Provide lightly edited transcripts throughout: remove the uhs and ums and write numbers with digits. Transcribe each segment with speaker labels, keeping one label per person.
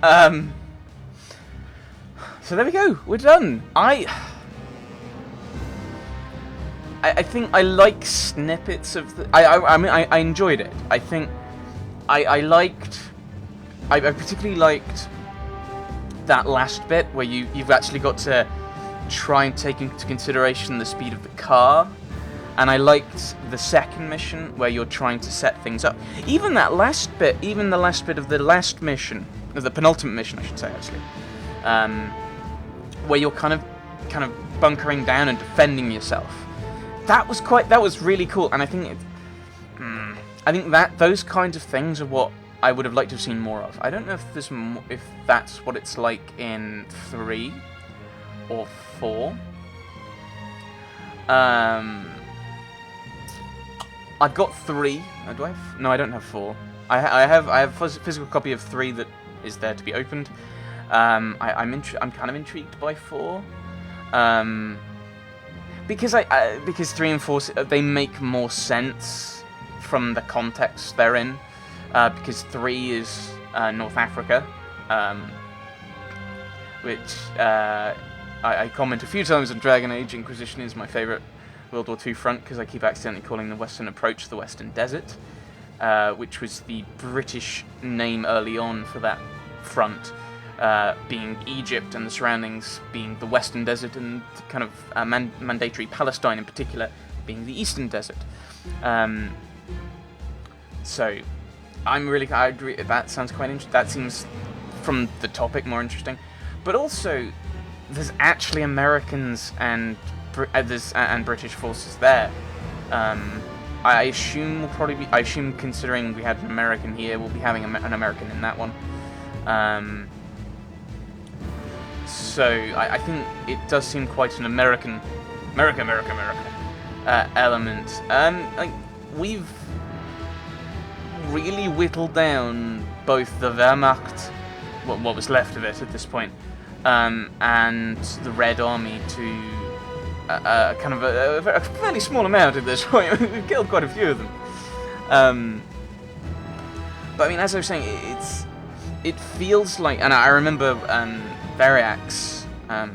Speaker 1: So there we go. We're done. I think I like snippets of the. I mean I enjoyed it. I think I particularly liked that last bit where you've actually got to try and take into consideration the speed of the car. And I liked the second mission where you're trying to set things up. Even the last bit of the last mission, of the penultimate mission, I should say, actually, where you're kind of bunkering down and defending yourself. That was really cool, and I think that those kinds of things are what I would have liked to have seen more of. I don't know if that's what it's like in 3 or 4. I've got 3. Do I have? No, I don't have 4. I have a physical copy of 3 that is there to be opened. I'm kind of intrigued by 4. Because 3 and 4 they make more sense from the context they're in. Because 3 is North Africa, which I comment a few times on Dragon Age. Inquisition is my favourite World War II front, because I keep accidentally calling the Western Approach the Western Desert, which was the British name early on for that front, being Egypt and the surroundings being the Western Desert, and kind of mandatory Palestine in particular being the Eastern Desert. So I agree, that sounds quite interesting. That seems, from the topic, more interesting. But also, there's actually Americans and British forces there. I assume considering we had an American here, we'll be having an American in that one. So I think it does seem quite an America element. Like, we've really whittled down both the Wehrmacht, what was left of it at this point, and the Red Army to kind of a fairly small amount at this point. We've killed quite a few of them. But I mean, as I was saying, it feels like, and I remember Variax,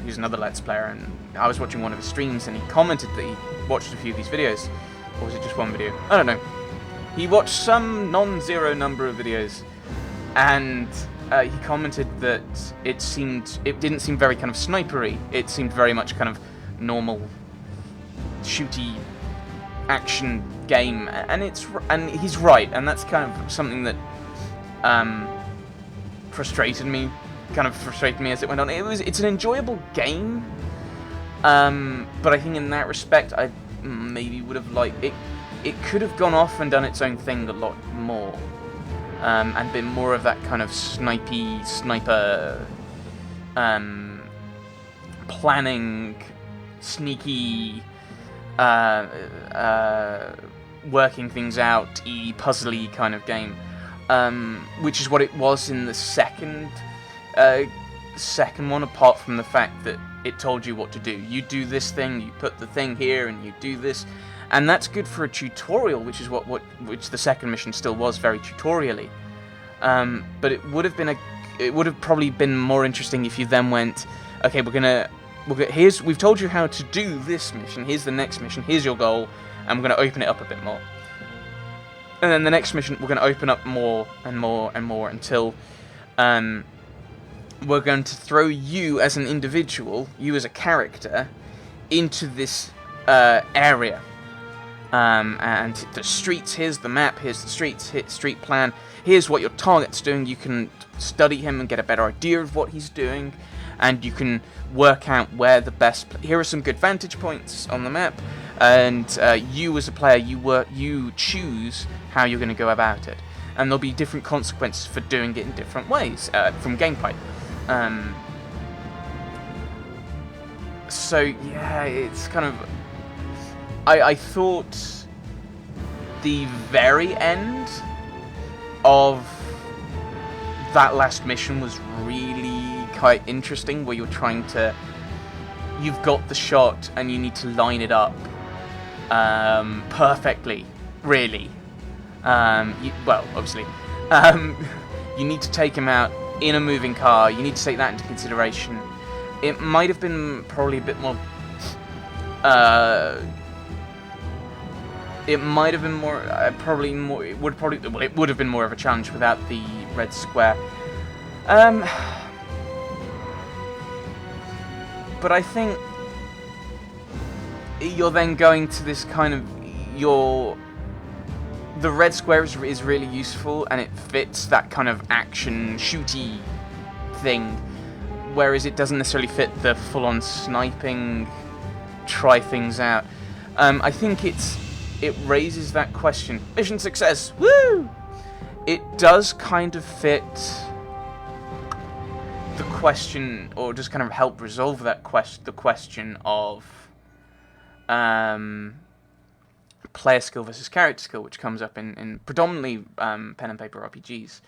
Speaker 1: who's another Let's Player, and I was watching one of his streams, and he commented that he watched a few of these videos, or was it just one video? I don't know. He watched some non-zero number of videos, and he commented that it didn't seem very kind of snipery. It seemed very much kind of normal, shooty action game, and he's right, and that's kind of something that frustrated me as it went on. It's an enjoyable game, but I think in that respect, I maybe would have liked it. It could have gone off and done its own thing a lot more, and been more of that kind of sniper, planning, sneaky, working things out, puzzly kind of game, which is what it was in the second one. Apart from the fact that it told you what to do. You do this thing, you put the thing here, and you do this. And that's good for a tutorial, which is which the second mission still was, very tutorially. But it would have probably been more interesting if you then went, okay, we've told you how to do this mission. Here's the next mission. Here's your goal, and we're going to open it up a bit more. And then the next mission, we're going to open up more and more and more until we're going to throw you as an individual, you as a character, into this area. And the streets, here's the map, here's the street plan, here's what your target's doing. You can study him and get a better idea of what he's doing, and you can work out where the best... Here are some good vantage points on the map, and you as a player, you choose how you're going to go about it. And there'll be different consequences for doing it in different ways, from gameplay. So, yeah, it's kind of... I thought the very end of that last mission was really quite interesting, where you've got the shot and you need to line it up perfectly, really. Obviously. You need to take him out in a moving car. You need to take that into consideration. It might have been probably a bit more. It might have been more. Probably more. It would probably. Well, it would have been more of a challenge without the red square. But I think you're then going to this kind of the red square is really useful, and it fits that kind of action shooty thing, whereas it doesn't necessarily fit the full-on sniping, try things out. I think it raises that question. Mission success, woo! It does kind of fit the question, or just kind of help resolve that the question of player skill versus character skill, which comes up in predominantly pen and paper RPGs.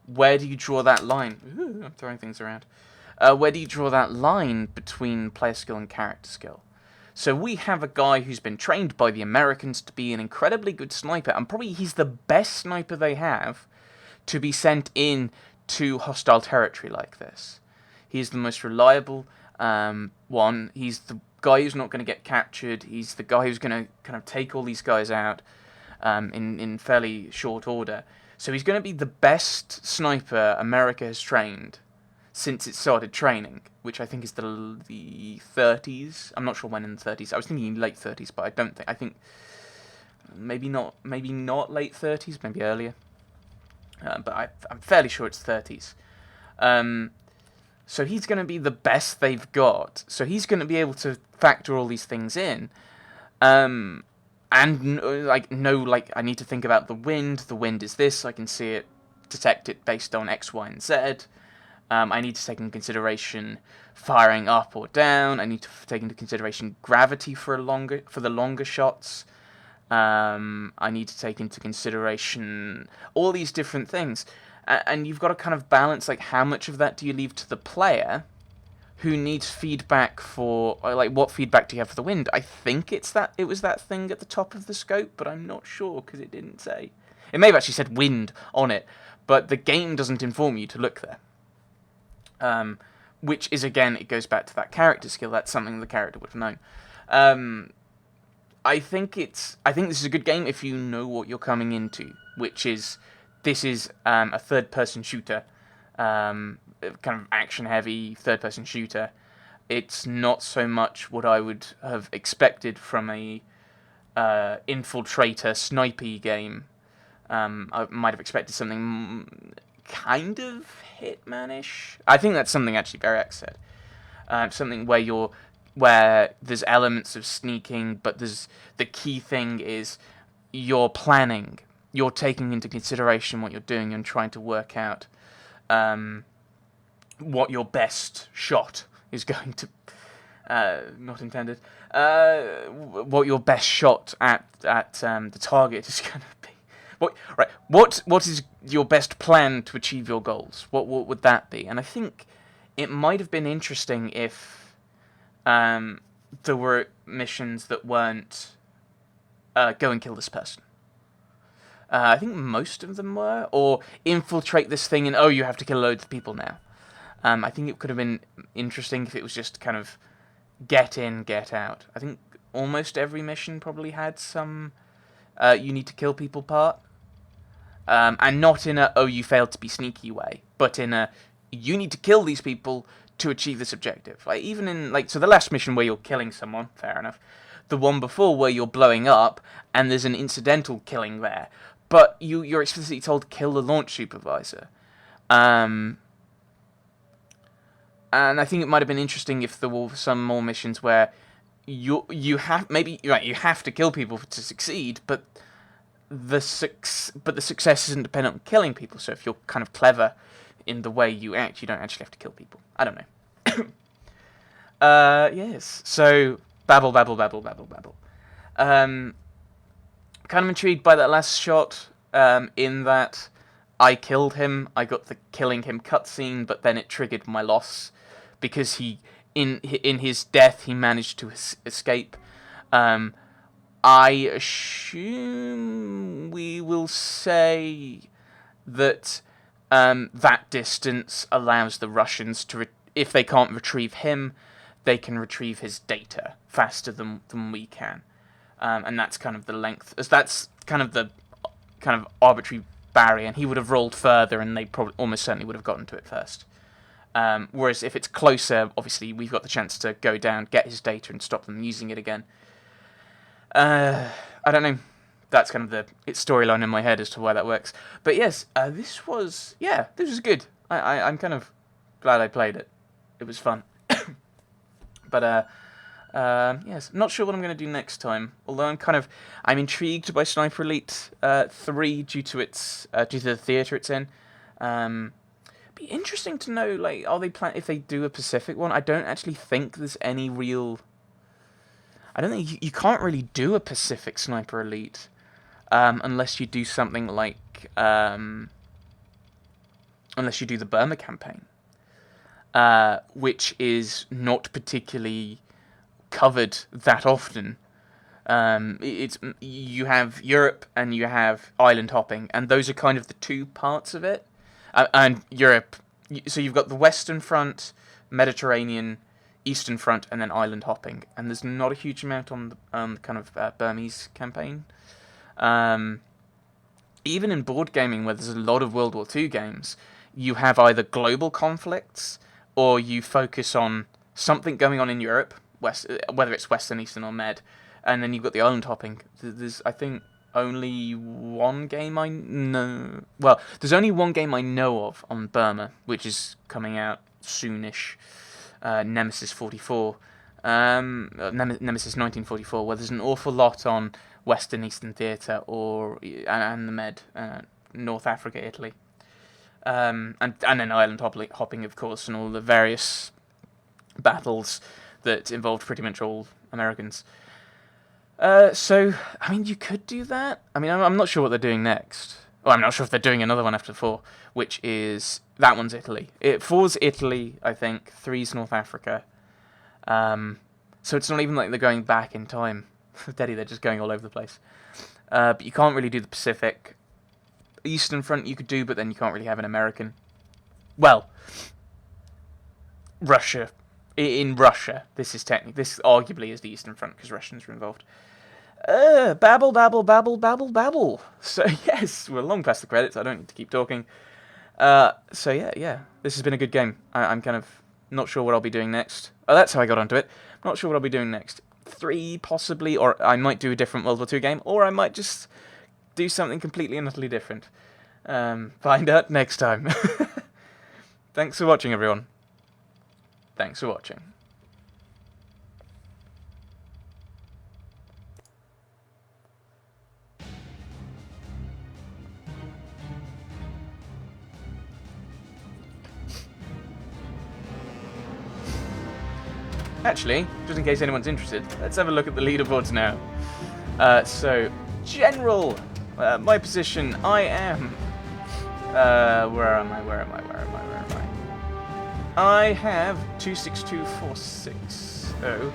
Speaker 1: Where do you draw that line? Ooh, I'm throwing things around. Where do you draw that line between player skill and character skill? So we have a guy who's been trained by the Americans to be an incredibly good sniper, and probably he's the best sniper they have to be sent in to hostile territory like this. He's the most reliable one. He's the guy who's not going to get captured. He's the guy who's going to kind of take all these guys out in fairly short order. So he's going to be the best sniper America has trained since it started training, which I think is the 30s. I'm not sure when in the 30s. I was thinking late 30s, but I think maybe not late 30s, maybe earlier. But I'm fairly sure it's 30s. So he's going to be the best they've got. So he's going to be able to factor all these things in. And I need to think about the wind. The wind is this. I can see it, detect it based on X, Y, and Z. I need to take into consideration firing up or down. I need to take into consideration gravity for the longer shots. I need to take into consideration all these different things. And you've got to kind of balance, like, how much of that do you leave to the player, who needs feedback for, like, what feedback do you have for the wind? I think it was that thing at the top of the scope, but I'm not sure, because it didn't say. It may have actually said wind on it, but the game doesn't inform you to look there. Which is, again, it goes back to that character skill. That's something the character would have known. I think this is a good game if you know what you're coming into, which is, this is a third-person shooter, kind of action-heavy third-person shooter. It's not so much what I would have expected from a infiltrator snipey game. I might have expected something kind of Hitman-ish. I think that's something actually Variax said. Something where there's elements of sneaking, but the key thing is you're planning. You're taking into consideration what you're doing and trying to work out what your best shot is going to... not intended. What your best shot at the target is going to be. What is your best plan to achieve your goals? What would that be? And I think it might have been interesting if there were missions that weren't go and kill this person. I think most of them were, or infiltrate this thing and, you have to kill loads of people now. I think it could have been interesting if it was just kind of get in, get out. I think almost every mission probably had some you need to kill people part. And not in a, you failed to be sneaky way, but in a, you need to kill these people to achieve this objective. Like, even in, so the last mission where you're killing someone, fair enough. The one before where you're blowing up, and there's an incidental killing there. But you're explicitly told to kill the launch supervisor. And I think it might have been interesting if there were some more missions where you have to kill people to succeed, but the success isn't dependent on killing people. So if you're kind of clever in the way you act, you don't actually have to kill people. I don't know. Yes. So babble. Kind of intrigued by that last shot, in that I killed him. I got the killing him cutscene, but then it triggered my loss because in his death he managed to escape. I assume we will say that that distance allows the Russians to, if they can't retrieve him, they can retrieve his data faster than we can. And that's kind of the length. That's kind of the arbitrary barrier, and he would have rolled further, and they probably almost certainly would have gotten to it first. Whereas if it's closer, obviously we've got the chance to go down, get his data, and stop them using it again. I don't know. That's kind of the storyline in my head as to why that works. But yes, this was good. I'm kind of glad I played it. It was fun. But yes, not sure what I'm going to do next time. Although I'm intrigued by Sniper Elite 3 due to the theater it's in. Be interesting to know, like, are they if they do a Pacific one? I don't actually think there's any real. I don't think you can't really do a Pacific Sniper Elite unless you do something like unless you do the Burma campaign, which is not particularly covered that often. You have Europe and you have island hopping, and those are kind of the two parts of it. And Europe, so you've got the Western Front, Mediterranean, Eastern Front, and then island hopping. And there's not a huge amount on the kind of Burmese campaign. Even in board gaming, where there's a lot of World War II games, you have either global conflicts, or you focus on something going on in Europe, whether it's Western, Eastern, or Med, and then you've got the island hopping. There's, I think, only one game I know. Well, there's only one game I know of on Burma, which is coming out soonish. Nemesis 44, Nemesis 1944, where there's an awful lot on Western Eastern Theatre and the Med, North Africa, Italy, and then island hopping, of course, and all the various battles that involved pretty much all Americans. So, I mean, you could do that. I mean, I'm not sure what they're doing next. Well, I'm not sure if they're doing another one after 4, which is... That one's Italy. 4's Italy, I think. 3's North Africa. So it's not even like they're going back in time. They're just going all over the place. But you can't really do the Pacific. Eastern Front you could do, but then you can't really have an American. Well, Russia. In Russia, this arguably is the Eastern Front, because Russians were involved. Babble. So yes, we're long past the credits. I don't need to keep talking. So yeah. This has been a good game. I'm kind of not sure what I'll be doing next. Oh, that's how I got onto it. Not sure what I'll be doing next. 3 possibly, or I might do a different World War II game, or I might just do something completely and utterly different. Find out next time. Thanks for watching, everyone. Thanks for watching. Actually, just in case anyone's interested, let's have a look at the leaderboards now. So, General, my position, I am... Where am I? I have 262,460.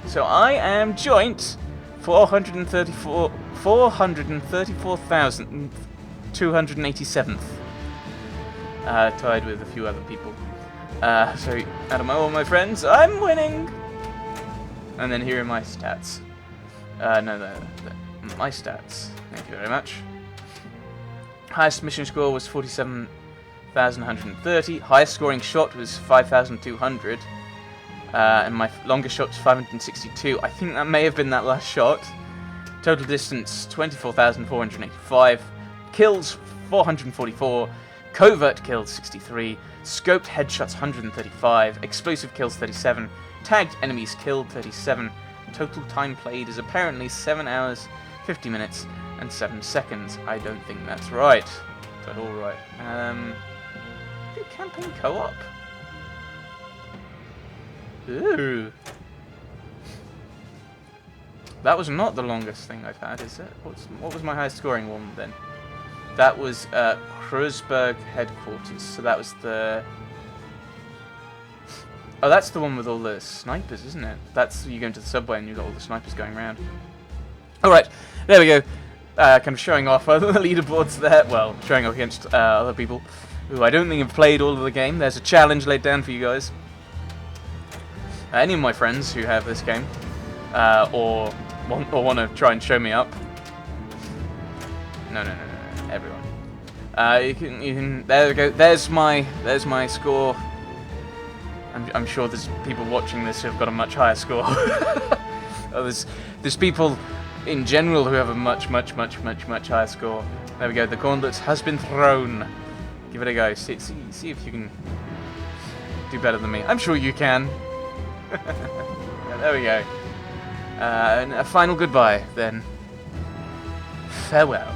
Speaker 1: So I am joint 434,287th. Tied with a few other people. So out of all my friends, I'm winning. And then here are my stats. My stats. Thank you very much. Highest mission score was 47,130. Highest scoring shot was 5,200. And my longest shot was 562. I think that may have been that last shot. Total distance 24,485. Kills 444. Covert kills 63. Scoped headshots 135. Explosive kills 37. Tagged enemies killed 37. Total time played is apparently 7 hours, 50 minutes, and 7 seconds. I don't think that's right. But alright. Do campaign co-op? Ooh. That was not the longest thing I've had, is it? What was my highest scoring one then? That was Kreuzberg headquarters. So that was the... Oh, that's the one with all the snipers, isn't it? That's you go into the subway and you've got all the snipers going around. Alright, there we go. Kind of showing off the leaderboards there. Well, showing off against other people. who I don't think have played all of the game. There's a challenge laid down for you guys. Any of my friends who have this game, or want to try and show me up. No, everyone. You can. There we go. There's my score. I'm sure there's people watching this who have got a much higher score. Oh, there's people in general who have a much higher score. There we go. The gauntlet has been thrown. Give it a go. See if you can do better than me. I'm sure you can. Yeah, there we go. And a final goodbye, then. Farewell.